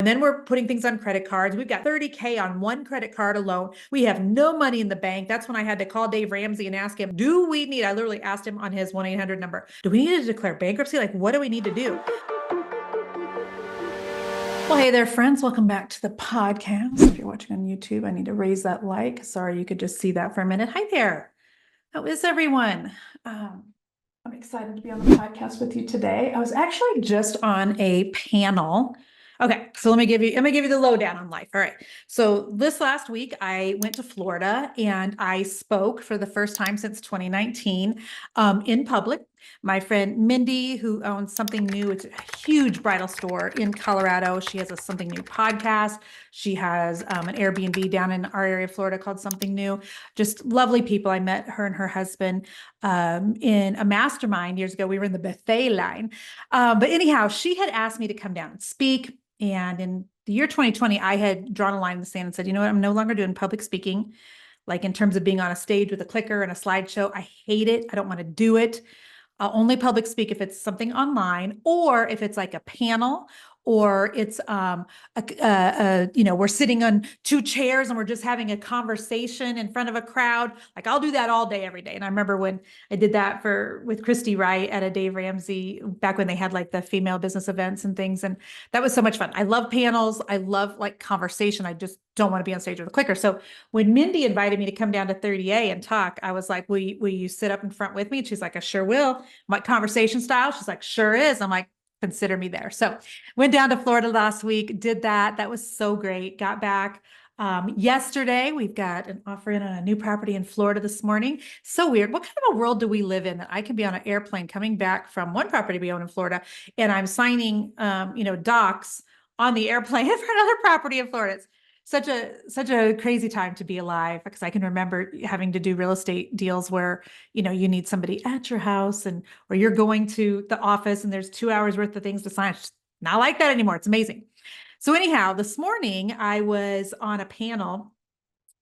And then we're putting things on credit cards. We've got 30K on one credit card alone. We have no money in the bank. That's when I had to call Dave Ramsey and ask him, I literally asked him on his 1-800 number, do we need to declare bankruptcy? Like, what do we need to do? Well, hey there, friends. Welcome back to the podcast. If you're watching on YouTube, I need to raise that like. Sorry, you could just see that for a minute. Hi there. How is everyone? I'm excited to be on the podcast with you today. I was actually just on a panel. Okay, so let me give you the lowdown on life. All right. So this last week I went to Florida and I spoke for the first time since 2019 in public. My friend Mindy, who owns Something New, it's a huge bridal store in Colorado. She has a Something New podcast. She has an Airbnb down in our area of Florida called Something New. Just lovely people. I met her and her husband in a mastermind years ago. We were in the buffet line. But anyhow, she had asked me to come down and speak. And in the year 2020, I had drawn a line in the sand and said, you know what, I'm no longer doing public speaking, like in terms of being on a stage with a clicker and a slideshow. I hate it. I don't want to do it. I'll only public speak if it's something online or if it's like a panel or it's, we're sitting on two chairs and we're just having a conversation in front of a crowd. Like I'll do that all day, every day. And I remember when I did that with Christy Wright at a Dave Ramsey back when they had like the female business events and things. And that was so much fun. I love panels. I love like conversation. I just don't want to be on stage with a clicker. So when Mindy invited me to come down to 30A and talk, I was like, will you sit up in front with me? And she's like, I sure will. My conversation style. She's like, sure is. I'm like, consider me there. So went down to Florida last week, did that. That was so great. Got back yesterday. We've got an offer in on a new property in Florida this morning. So weird. What kind of a world do we live in that I can be on an airplane coming back from one property we own in Florida and I'm signing, docs on the airplane for another property in Florida? It's such a crazy time to be alive, because I can remember having to do real estate deals where, you need somebody at your house or you're going to the office and there's 2 hours worth of things to sign. It's not like that anymore. It's amazing. So anyhow, this morning I was on a panel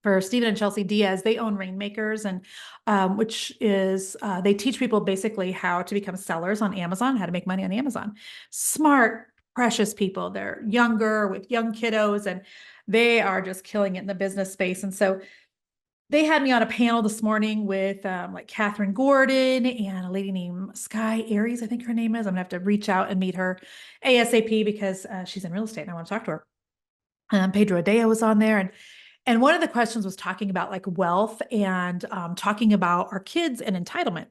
for Stephen and Chelsea Diaz. They own Rainmakers, and which is they teach people basically how to become sellers on Amazon, how to make money on Amazon. Smart, precious people. They're younger with young kiddos, and they are just killing it in the business space. And so they had me on a panel this morning with like Catherine Gordon and a lady named Sky Aries, I think her name is. I'm gonna have to reach out and meet her ASAP because she's in real estate and I want to talk to her. Pedro Adea was on there, and one of the questions was talking about like wealth and talking about our kids and entitlement.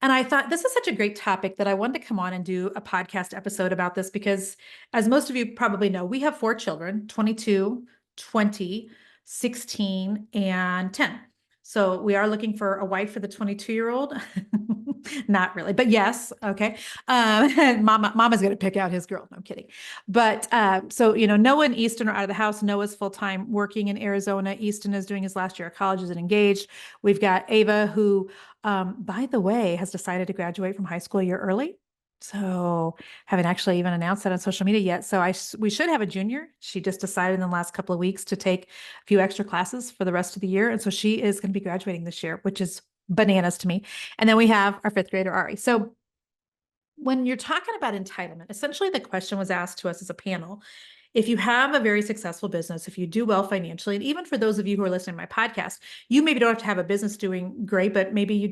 And I thought this is such a great topic that I wanted to come on and do a podcast episode about this, because as most of you probably know, we have 4 children, 22, 20, 16, and 10. So we are looking for a wife for the 22-year-old. Not really, but yes. Okay. Mama's going to pick out his girl. No, I'm kidding. But so, Noah and Easton are out of the house. Noah's full-time working in Arizona. Easton is doing his last year of college, is engaged. We've got Ava, who, by the way, has decided to graduate from high school a year early. So haven't actually even announced that on social media yet. So we should have a junior. She just decided in the last couple of weeks to take a few extra classes for the rest of the year. And so she is going to be graduating this year, which is bananas to me. And then we have our 5th grader, Ari. So when you're talking about entitlement, essentially the question was asked to us as a panel: if you have a very successful business, if you do well financially, and even for those of you who are listening to my podcast, you maybe don't have to have a business doing great, but maybe you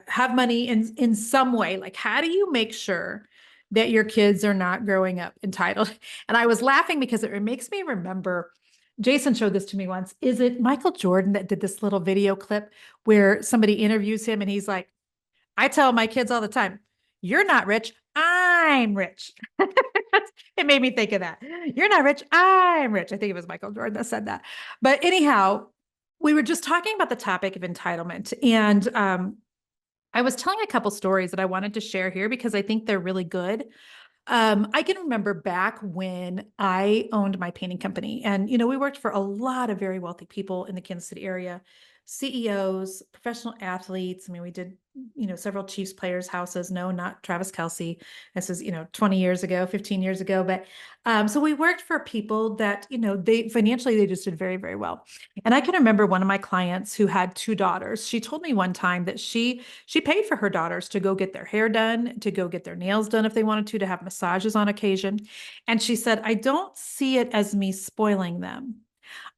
have money in some way. Like, how do you make sure that your kids are not growing up entitled? And I was laughing because it makes me remember, Jason showed this to me once. Is it Michael Jordan that did this little video clip where somebody interviews him and he's like, I tell my kids all the time, you're not rich, I'm rich. It made me think of that. You're not rich, I'm rich. I think it was Michael Jordan that said that. But anyhow, we were just talking about the topic of entitlement. And I was telling a couple stories that I wanted to share here because I think they're really good. I can remember back when I owned my painting company, and we worked for a lot of very wealthy people in the Kansas City area. CEOs, professional athletes. I mean, we did, several Chiefs players' houses. No, not Travis Kelce. This was, 20 years ago, 15 years ago. But so we worked for people that, they financially, they just did very, very well. And I can remember one of my clients who had two daughters. She told me one time that she paid for her daughters to go get their hair done, to go get their nails done if they wanted to have massages on occasion. And she said, I don't see it as me spoiling them.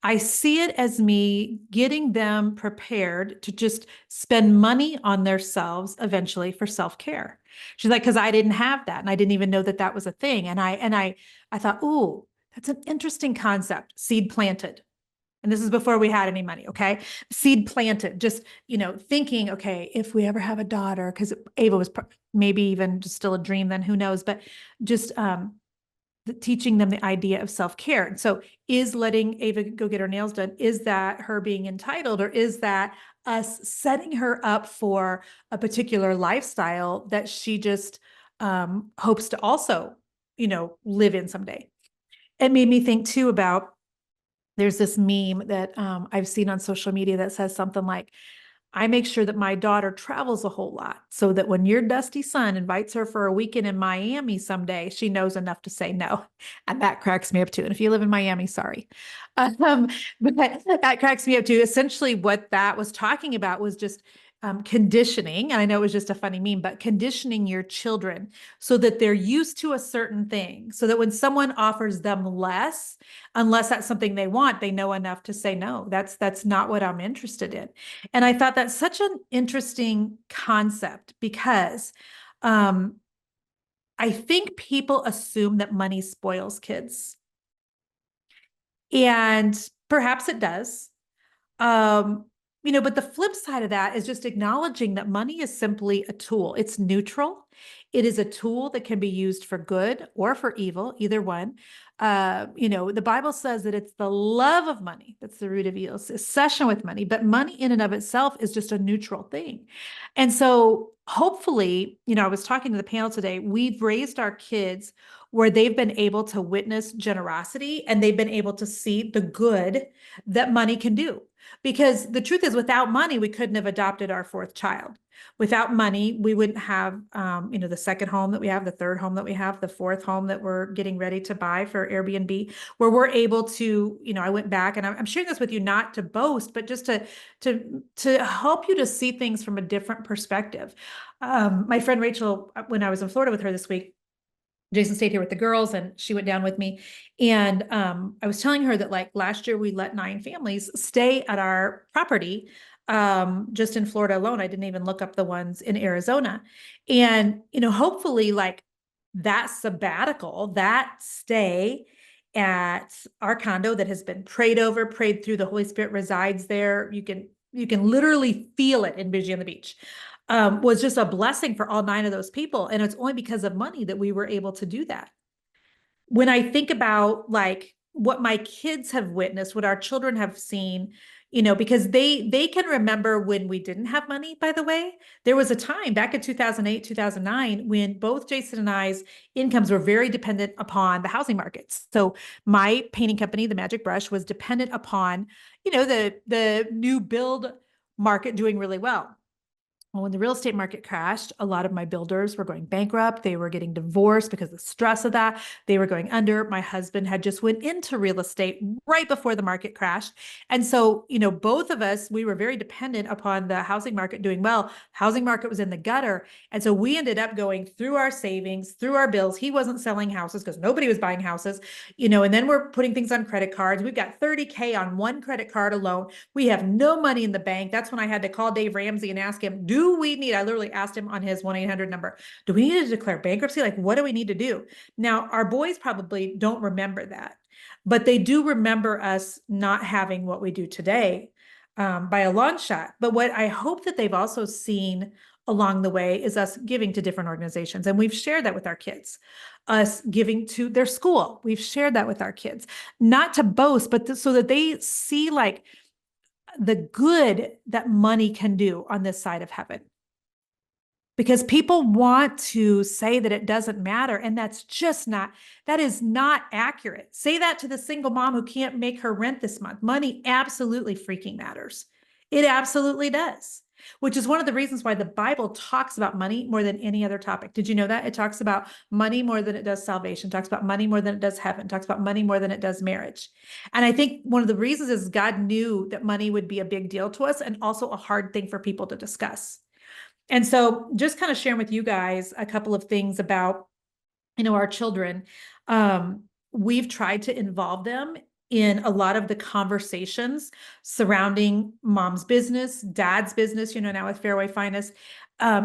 I see it as me getting them prepared to just spend money on themselves eventually for self-care. She's like, because I didn't have that, and I didn't even know that that was a thing. And I thought, ooh, that's an interesting concept. Seed planted. And this is before we had any money. Okay. Seed planted, just, thinking, okay, if we ever have a daughter, because Ava was maybe even just still a dream then, who knows, but just, teaching them the idea of self-care. And so is letting Ava go get her nails done, is that her being entitled, or is that us setting her up for a particular lifestyle that she just hopes to also, live in someday? It made me think too about, there's this meme that I've seen on social media that says something like, I make sure that my daughter travels a whole lot so that when your dusty son invites her for a weekend in Miami someday, she knows enough to say no. And that cracks me up too. And if you live in Miami, sorry. Um, but that cracks me up too. Essentially, what that was talking about was just conditioning. And I know it was just a funny meme, but conditioning your children so that they're used to a certain thing, so that when someone offers them less, unless that's something they want, they know enough to say no. That's not what I'm interested in. And I thought that's such an interesting concept because I think people assume that money spoils kids. And perhaps it does. Um, but the flip side of that is just acknowledging that money is simply a tool. It's neutral. It is a tool that can be used for good or for evil, either one. The Bible says that it's the love of money that's the root of evil, it's obsession with money, but money in and of itself is just a neutral thing. And so hopefully, I was talking to the panel today, we've raised our kids where they've been able to witness generosity and they've been able to see the good that money can do. Because the truth is, without money, we couldn't have adopted our fourth child. Without money, we wouldn't have, the second home that we have, the third home that we have, the fourth home that we're getting ready to buy for Airbnb, where we're able to, I went back and I'm sharing this with you, not to boast, but just to help you to see things from a different perspective. My friend Rachel, when I was in Florida with her this week, Jason stayed here with the girls and she went down with me. And I was telling her that like last year we let 9 families stay at our property just in Florida alone. I didn't even look up the ones in Arizona. And, hopefully like that sabbatical, that stay at our condo that has been prayed over, prayed through, the Holy Spirit resides there. You can literally feel it in Bougie on the Beach. Was just a blessing for all 9 of those people. And it's only because of money that we were able to do that. When I think about like what my kids have witnessed, what our children have seen, because they can remember when we didn't have money, by the way. There was a time back in 2008, 2009, when both Jason and I's incomes were very dependent upon the housing markets. So my painting company, the Magic Brush, was dependent upon, the new build market doing really well. Well, when the real estate market crashed, a lot of my builders were going bankrupt. They were getting divorced because of the stress of that. They were going under. My husband had just went into real estate right before the market crashed. And so, both of us, we were very dependent upon the housing market doing well. Housing market was in the gutter. And so we ended up going through our savings, through our bills. He wasn't selling houses because nobody was buying houses, and then we're putting things on credit cards. We've got 30K on one credit card alone. We have no money in the bank. That's when I had to call Dave Ramsey and ask him, I literally asked him on his 1-800 number, do we need to declare bankruptcy? Like, what do we need to do? Now, our boys probably don't remember that, but they do remember us not having what we do today by a long shot. But what I hope that they've also seen along the way is us giving to different organizations. And we've shared that with our kids, us giving to their school. We've shared that with our kids, not to boast, but so that they see like the good that money can do on this side of heaven. Because people want to say that it doesn't matter. And that is not accurate. Say that to the single mom who can't make her rent this month. Money absolutely freaking matters. It absolutely does, which is one of the reasons why the Bible talks about money more than any other topic. Did you know that? It talks about money more than it does salvation, it talks about money more than it does heaven, it talks about money more than it does marriage. And I think one of the reasons is God knew that money would be a big deal to us and also a hard thing for people to discuss. And so just kind of sharing with you guys a couple of things about, our children. We've tried to involve them in a lot of the conversations surrounding mom's business, dad's business, now with Fairway Finest.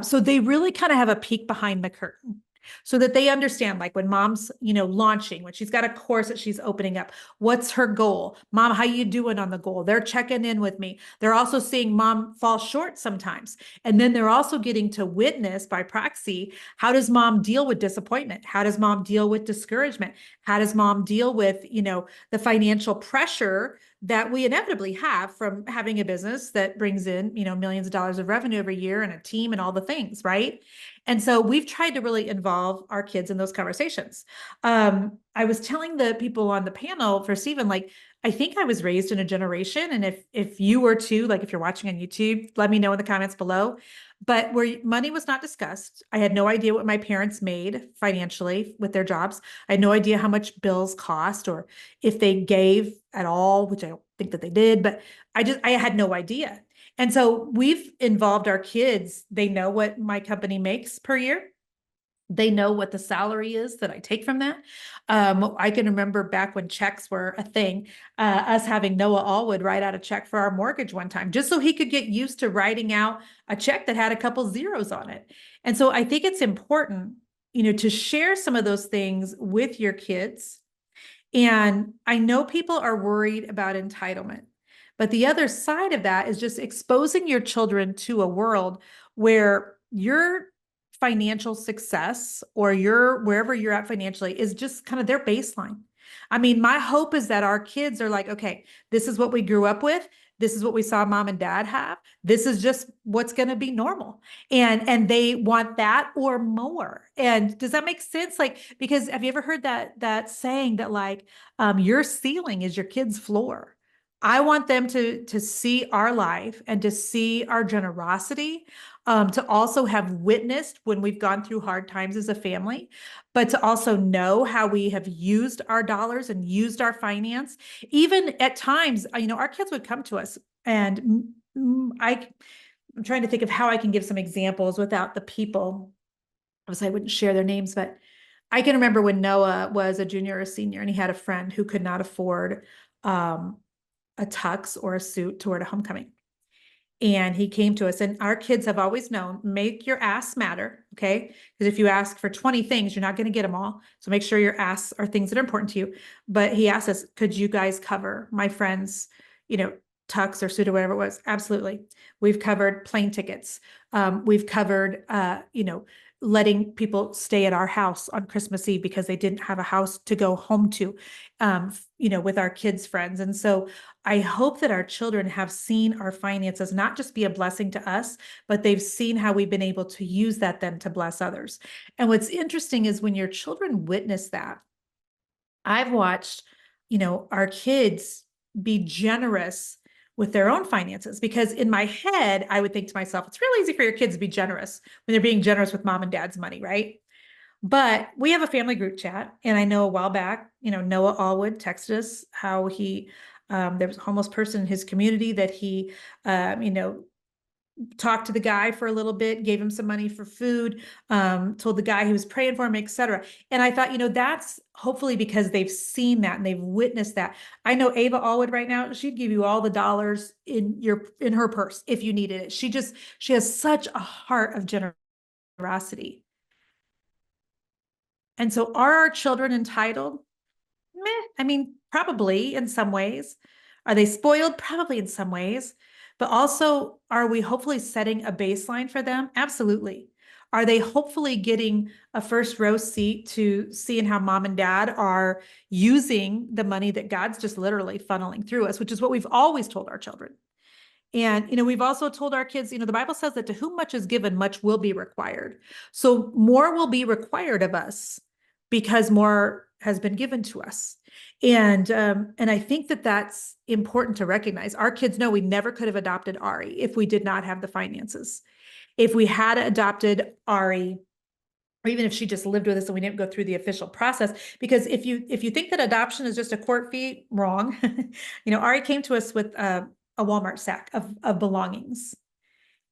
So they really kind of have a peek behind the curtain so that they understand, like when mom's, launching, when she's got a course that she's opening up, what's her goal? Mom, how you doing on the goal? They're checking in with me. They're also seeing mom fall short sometimes. And then they're also getting to witness by proxy, how does mom deal with disappointment? How does mom deal with discouragement? How does mom deal with, the financial pressure that we inevitably have from having a business that brings in, millions of dollars of revenue every year and a team and all the things, right? And so we've tried to really involve our kids in those conversations. I was telling the people on the panel for Stephen, like, I think I was raised in a generation, and if you were too, like if you're watching on YouTube, let me know in the comments below, but where money was not discussed. I had no idea what my parents made financially with their jobs. I had no idea how much bills cost or if they gave at all, which I don't think that they did, but I had no idea. And so we've involved our kids. They know what my company makes per year. They know what the salary is that I take from that. I can remember back when checks were a thing, us having Noah Allwood write out a check for our mortgage one time, just so he could get used to writing out a check that had a couple zeros on it. And so I think it's important, to share some of those things with your kids. And I know people are worried about entitlement, but the other side of that is just exposing your children to a world where your financial success or your wherever you're at financially is just kind of their baseline. I mean, my hope is that our kids are like, okay, this is what we grew up with. This is what we saw mom and dad have. This is just what's going to be normal. And they want that or more. And does that make sense? Like, because have you ever heard that saying that like, your ceiling is your kid's floor? I want them to see our life and to see our generosity, to also have witnessed when we've gone through hard times as a family, but to also know how we have used our dollars and used our finance. Even at times, our kids would come to us and I'm trying to think of how I can give some examples without the people. Obviously, I wouldn't share their names, but I can remember when Noah was a junior or a senior and he had a friend who could not afford a tux or a suit to wear to homecoming. And he came to us, and our kids have always known, make your ask matter, okay? Because if you ask for 20 things, you're not going to get them all. So make sure your asks are things that are important to you. But he asked us, could you guys cover my friend's, tux or suit or whatever it was? Absolutely. We've covered plane tickets. We've covered, letting people stay at our house on Christmas Eve because they didn't have a house to go home to, with our kids' friends. And so I hope that our children have seen our finances not just be a blessing to us, but they've seen how we've been able to use that then to bless others. And what's interesting is when your children witness that, I've watched, our kids be generous with their own finances, because in my head, I would think to myself, it's really easy for your kids to be generous when they're being generous with mom and dad's money, right? But we have a family group chat, and I know a while back, Noah Allwood texted us how he, there was a homeless person in his community that he, talked to the guy for a little bit, gave him some money for food, told the guy he was praying for him, etc. And I thought, that's hopefully because they've seen that and they've witnessed that. I know Ava Allwood right now, she'd give you all the dollars in her purse if you needed it. She has such a heart of generosity. And so are our children entitled? Meh. I mean, probably in some ways. Are they spoiled? Probably in some ways. But also, are we hopefully setting a baseline for them? Absolutely. Are they hopefully getting a first row seat to seeing how mom and dad are using the money that God's just literally funneling through us, which is what we've always told our children. And, we've also told our kids, the Bible says that to whom much is given, much will be required. So more will be required of us because more has been given to us. And I think that that's important to recognize. Our kids know we never could have adopted Ari if we did not have the finances. If we had adopted Ari, or even if she just lived with us and we didn't go through the official process, because if you think that adoption is just a court fee, wrong. Ari came to us with a Walmart sack of belongings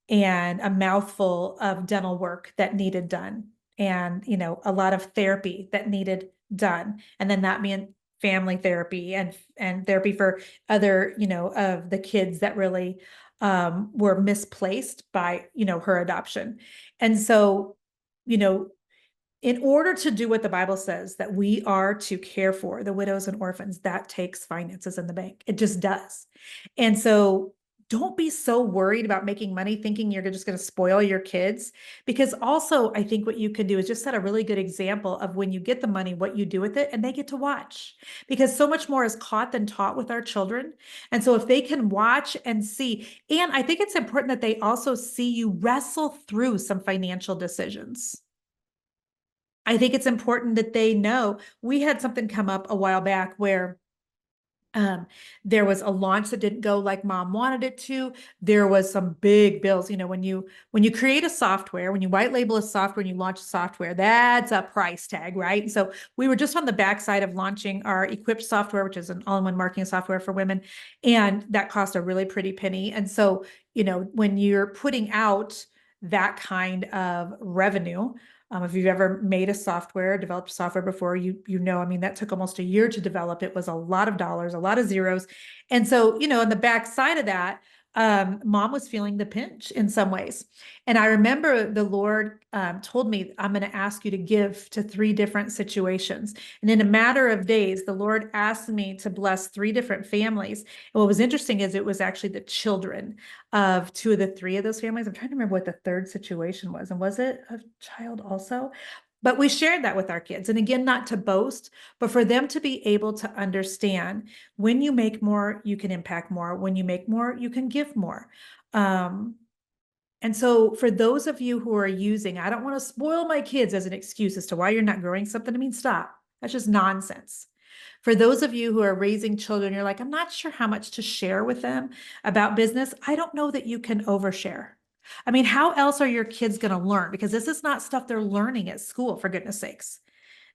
and a mouthful of dental work that needed done, and a lot of therapy that needed done, and then that meant family therapy and therapy for other of the kids that really were misplaced by her adoption. And so in order to do what the Bible says that we are to care for the widows and orphans, that takes finances in the bank. It just does. And so don't be so worried about making money thinking you're just going to spoil your kids, because also I think what you can do is just set a really good example of when you get the money, what you do with it, and they get to watch, because so much more is caught than taught with our children. And so if they can watch and see, and I think it's important that they also see you wrestle through some financial decisions. I think it's important that they know. We had something come up a while back where there was a launch that didn't go like mom wanted it to. There was some big bills. When you create a software, when you white label a software and you launch a software, that's a price tag, right? So we were just on the backside of launching our Equipped software, which is an all-in-one marketing software for women. And that cost a really pretty penny. And so, when you're putting out that kind of revenue, if you've ever made a software, developed software before, I mean, that took almost a year to develop. It was a lot of dollars, a lot of zeros. And so, on the back side of that, mom was feeling the pinch in some ways. And I remember the Lord told me, I'm going to ask you to give to 3 different situations. And in a matter of days, the Lord asked me to bless 3 different families. And what was interesting is it was actually the children of 2 of the 3 of those families. I'm trying to remember what the 3rd situation was. And was it a child also? But we shared that with our kids. And again, not to boast, but for them to be able to understand, when you make more, you can impact more. When you make more, you can give more. And so for those of you who are using, I don't want to spoil my kids as an excuse as to why you're not growing something. I mean, stop. That's just nonsense. For those of you who are raising children, you're like, I'm not sure how much to share with them about business. I don't know that you can overshare. I mean, how else are your kids going to learn? Because this is not stuff they're learning at school, for goodness sakes.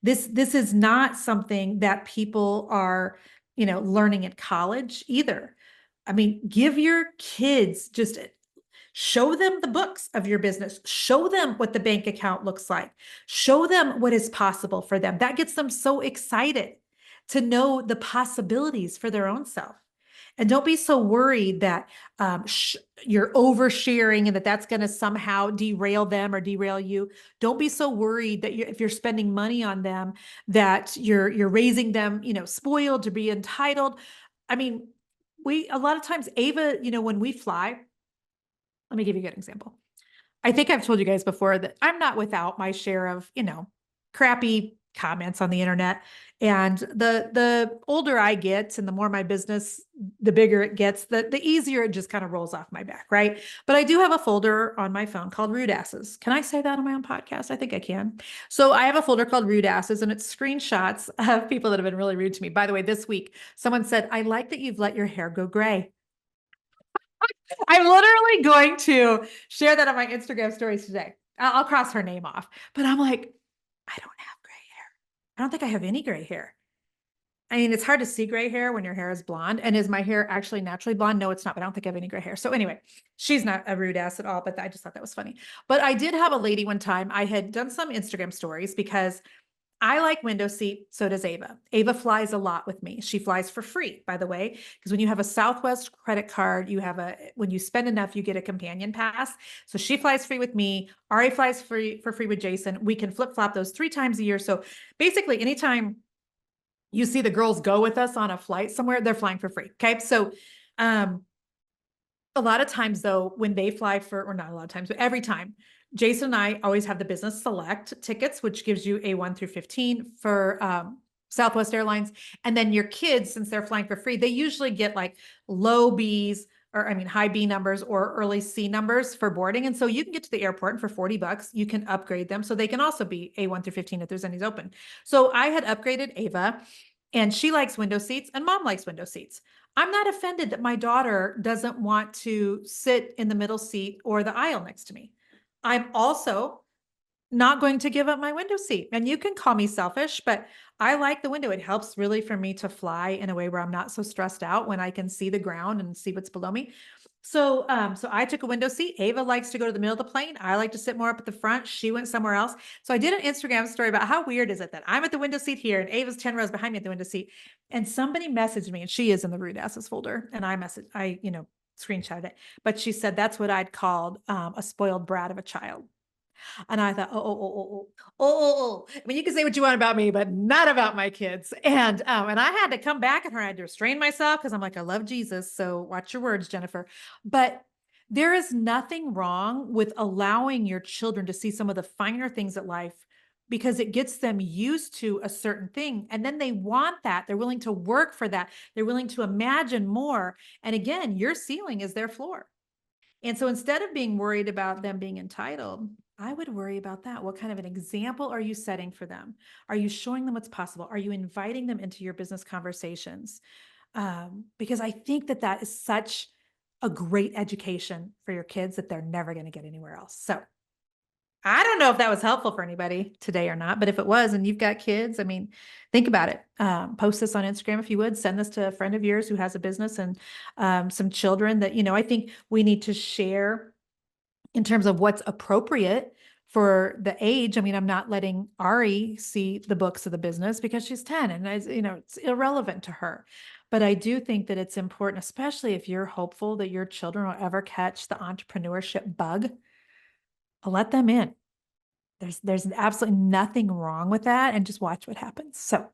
This is not something that people are, learning at college either. I mean, give your kids, just show them the books of your business. Show them what the bank account looks like. Show them what is possible for them. That gets them so excited to know the possibilities for their own self. And don't be so worried that you're oversharing and that's going to somehow derail them or derail you. Don't be so worried that if you're spending money on them, that you're raising them, spoiled, to be entitled. I mean, a lot of times, Ava, when we fly, let me give you a good example. I think I've told you guys before that I'm not without my share of, crappy comments on the internet. And the older I get and the more my business, the bigger it gets, the easier it just kind of rolls off my back, right? But I do have a folder on my phone called Rude Asses. Can I say that on my own podcast? I think I can. So I have a folder called Rude Asses, and it's screenshots of people that have been really rude to me. By the way, this week, someone said, I like that you've let your hair go gray. I'm literally going to share that on my Instagram stories today. I'll cross her name off, but I'm like, I don't have gray hair. I don't think I have any gray hair. I mean, it's hard to see gray hair when your hair is blonde. And is my hair actually naturally blonde? No, it's not, but I don't think I have any gray hair. So anyway, she's not a rude ass at all, but I just thought that was funny. But I did have a lady one time, I had done some Instagram stories because I like window seat. So does Ava. Ava flies a lot with me. She flies for free, by the way, because when you have a Southwest credit card, when you spend enough, you get a companion pass. So she flies free with me. Ari flies for free with Jason. We can flip flop those 3 times a year. So basically anytime you see the girls go with us on a flight somewhere, they're flying for free. Okay. So, a lot of times though, when they fly or not a lot of times, but every time, Jason and I always have the business select tickets, which gives you a 1 through 15 for Southwest Airlines. And then your kids, since they're flying for free, they usually get like low Bs, or I mean, high B numbers or early C numbers for boarding. And so you can get to the airport and for $40, you can upgrade them. So they can also be A1 through 15 if there's any open. So I had upgraded Ava, and she likes window seats and mom likes window seats. I'm not offended that my daughter doesn't want to sit in the middle seat or the aisle next to me. I'm also not going to give up my window seat. And you can call me selfish, but I like the window. It helps really for me to fly in a way where I'm not so stressed out when I can see the ground and see what's below me. So I took a window seat. Ava likes to go to the middle of the plane. I like to sit more up at the front. She went somewhere else. So I did an Instagram story about how weird is it that I'm at the window seat here and Ava's 10 rows behind me at the window seat. And somebody messaged me, and she is in the rude asses folder. And I screenshotted it, but she said, that's what I'd called a spoiled brat of a child. And I thought, I mean, you can say what you want about me, but not about my kids. And I had to come back at her. I had to restrain myself because I'm like, I love Jesus. So watch your words, Jennifer. But there is nothing wrong with allowing your children to see some of the finer things at life, because it gets them used to a certain thing. And then they want that. They're willing to work for that. They're willing to imagine more. And again, your ceiling is their floor. And so instead of being worried about them being entitled, I would worry about that. What kind of an example are you setting for them? Are you showing them what's possible? Are you inviting them into your business conversations? Because I think that that is such a great education for your kids that they're never going to get anywhere else. So I don't know if that was helpful for anybody today or not, but if it was, and you've got kids, I mean, think about it. Post this on Instagram if you would. Send this to a friend of yours who has a business and some children that, I think we need to share in terms of what's appropriate for the age. I mean, I'm not letting Ari see the books of the business because she's 10 and it's irrelevant to her. But I do think that it's important, especially if you're hopeful that your children will ever catch the entrepreneurship bug, let them in. There's absolutely nothing wrong with that, and just watch what happens. So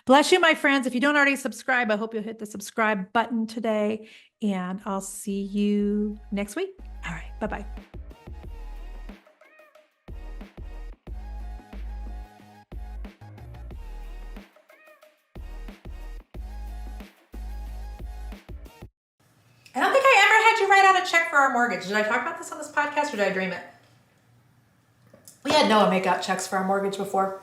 bless you, my friends. If you don't already subscribe, I hope you'll hit the subscribe button today, and I'll see you next week. All right, bye-bye. I don't think I ever had you write out a check for our mortgage. Did I talk about this on this podcast, or did I dream it? We had Noah make out checks for our mortgage before.